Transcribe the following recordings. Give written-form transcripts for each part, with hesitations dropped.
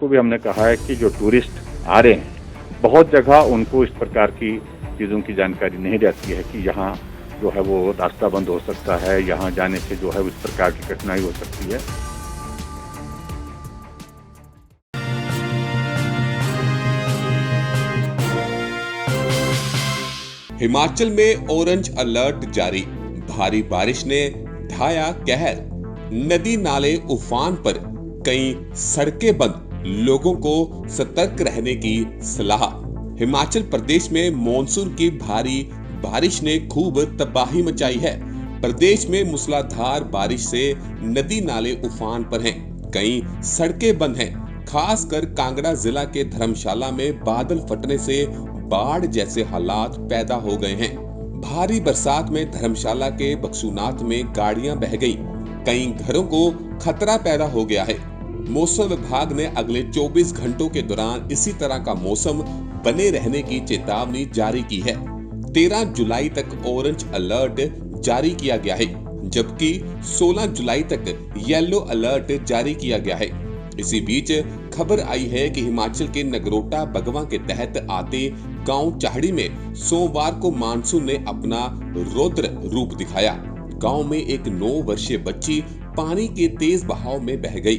को भी हमने कहा है कि जो टूरिस्ट आ रहे हैं, बहुत जगह उनको इस प्रकार की चीज़ों की जानकारी नहीं रहती है कि यहाँ जो है वो रास्ता बंद हो सकता है, यहाँ जाने से जो है इस प्रकार की कठिनाई हो सकती है। हिमाचल में ऑरेंज अलर्ट जारी, भारी बारिश ने ढाया कहर, नदी नाले उफान पर, कई सड़कें बंद, लोगों को सतर्क रहने की सलाह। हिमाचल प्रदेश में मॉनसून की भारी बारिश ने खूब तबाही मचाई है। प्रदेश में मूसलाधार बारिश से नदी नाले उफान पर हैं, कई सड़कें बंद हैं। खासकर कांगड़ा जिला के धर्मशाला में बादल फटने से बाढ़ जैसे हालात पैदा हो गए हैं। भारी बरसात में धर्मशाला के बक्सूनाथ में गाड़ियां बह गईं, कई घरों को खतरा पैदा हो गया है। मौसम विभाग ने अगले 24 घंटों के दौरान इसी तरह का मौसम बने रहने की चेतावनी जारी की है। 13 जुलाई तक ऑरेंज अलर्ट जारी किया गया है, जबकि 16 जुलाई तक येलो अलर्ट जारी किया गया है। इसी बीच खबर आई है कि हिमाचल के नगरोटा बगवा के तहत आते गांव चाहड़ी में सोमवार को मानसून ने अपना रौद्र रूप दिखाया। गांव में एक 9 वर्षीय बच्ची पानी के तेज बहाव में बह गई।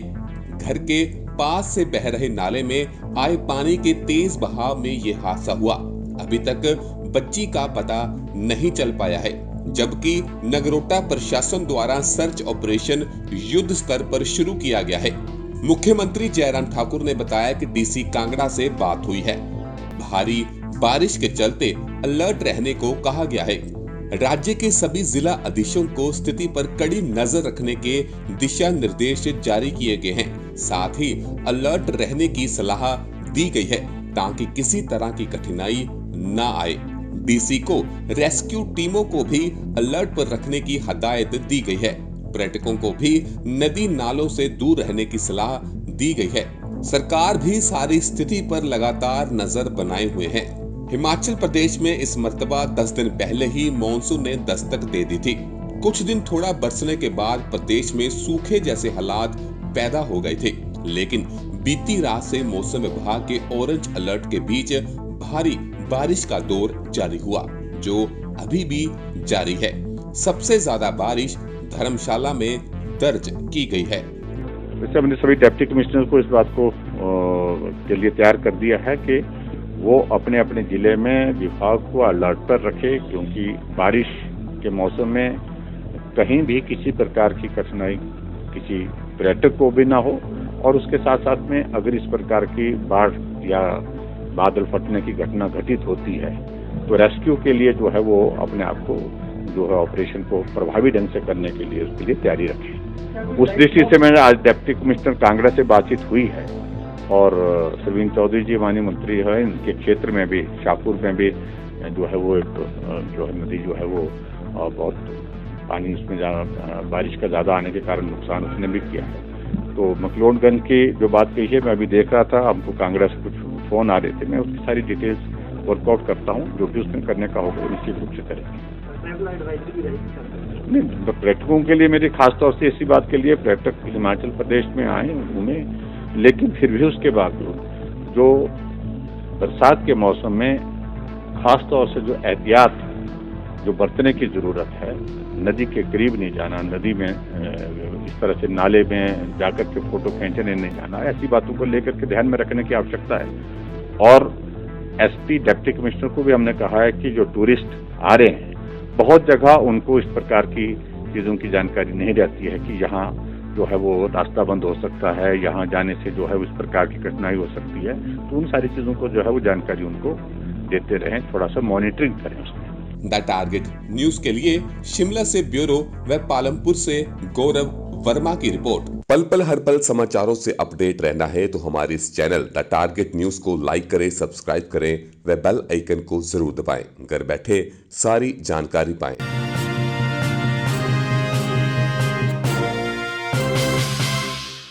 घर के पास से बह रहे नाले में आए पानी के तेज बहाव में यह हादसा हुआ। अभी तक बच्ची का पता नहीं चल पाया है, जबकि नगरोटा प्रशासन द्वारा सर्च ऑपरेशन युद्ध स्तर पर शुरू किया गया है। मुख्यमंत्री जयराम ठाकुर ने बताया कि डीसी कांगड़ा से बात हुई है। भारी बारिश के चलते अलर्ट रहने को कहा गया है। राज्य के सभी जिला अधीक्षकों को स्थिति पर कड़ी नजर रखने के दिशा निर्देश जारी किए गए हैं। साथ ही अलर्ट रहने की सलाह दी गई है ताकि किसी तरह की कठिनाई न आए। डीसी को रेस्क्यू टीमों को भी अलर्ट पर रखने की हदायत दी गई है। पर्यटकों को भी नदी नालों से दूर रहने की सलाह दी गई है। सरकार भी सारी स्थिति पर लगातार नजर बनाए हुए है। हिमाचल प्रदेश में इस मर्तबा 10 दिन पहले ही मॉनसून ने दस्तक दे दी थी। कुछ दिन थोड़ा बरसने के बाद प्रदेश में सूखे जैसे हालात पैदा हो गए थे, लेकिन बीती रात से मौसम विभाग के ऑरेंज अलर्ट के बीच भारी बारिश का दौर जारी हुआ, जो अभी भी जारी है। सबसे ज्यादा बारिश धर्मशाला में दर्ज की गई है। वैसे हमने सभी डिप्टी कमिश्नर को इस बात को के लिए तैयार कर दिया है कि वो अपने अपने जिले में विभाग को अलर्ट पर रखे, क्योंकि बारिश के मौसम में कहीं भी किसी प्रकार की कठिनाई किसी पर्यटक को भी ना हो, और उसके साथ साथ में अगर इस प्रकार की बाढ़ या बादल फटने की घटना घटित होती है तो रेस्क्यू के लिए जो है वो अपने आप को जो है ऑपरेशन को प्रभावी ढंग से करने के लिए उसके लिए तैयारी रखें। उस दृष्टि से मैंने आज डिप्टी कमिश्नर कांगड़ा से बातचीत हुई है, और सरवीन चौधरी जी माननीय मंत्री है, इनके क्षेत्र में भी शाहपुर में भी जो है वो एक जो है नदी जो है वो बहुत पानी उसमें बारिश का ज़्यादा आने के कारण नुकसान उसने भी किया है। तो मकलोडगंज की जो बात कही है, मैं अभी देख रहा था, हमको कांगड़ा से कुछ फ़ोन आ रहे थे, मैं उसकी सारी डिटेल्स वर्कआउट करता हूँ। जो भी उसमें करने का होगा निश्चित रूप से करेंगे। नहीं, तो पर्यटकों के लिए मेरी खास तौर से इसी बात के लिए पर्यटक हिमाचल प्रदेश में आए घूमें, लेकिन फिर भी उसके बावजूद जो बरसात के मौसम में खास तौर से जो एहतियात जो बरतने की ज़रूरत है, नदी के करीब नहीं जाना, नदी में इस तरह से नाले में जाकर के फोटो खींचने नहीं जाना, ऐसी बातों को लेकर के ध्यान में रखने की आवश्यकता है। और एसपी डिप्टी कमिश्नर को भी हमने कहा है कि जो टूरिस्ट आ रहे हैं, बहुत जगह उनको इस प्रकार की चीज़ों की जानकारी नहीं रहती है कि यहाँ जो है वो रास्ता बंद हो सकता है, यहाँ जाने से जो है इस प्रकार की कठिनाई हो सकती है। तो उन सारी चीज़ों को जो है वो जानकारी उनको देते रहें, थोड़ा सा मॉनिटरिंग करें उसमें। द टारगेट न्यूज के लिए शिमला से ब्यूरो व पालमपुर से गौरव वर्मा की रिपोर्ट। पल पल हर पल समाचारों से अपडेट रहना है तो हमारे इस चैनल द टारगेट न्यूज को लाइक करें, सब्सक्राइब करें व बेल आइकन को जरूर दबाएं। घर बैठे सारी जानकारी पाएं।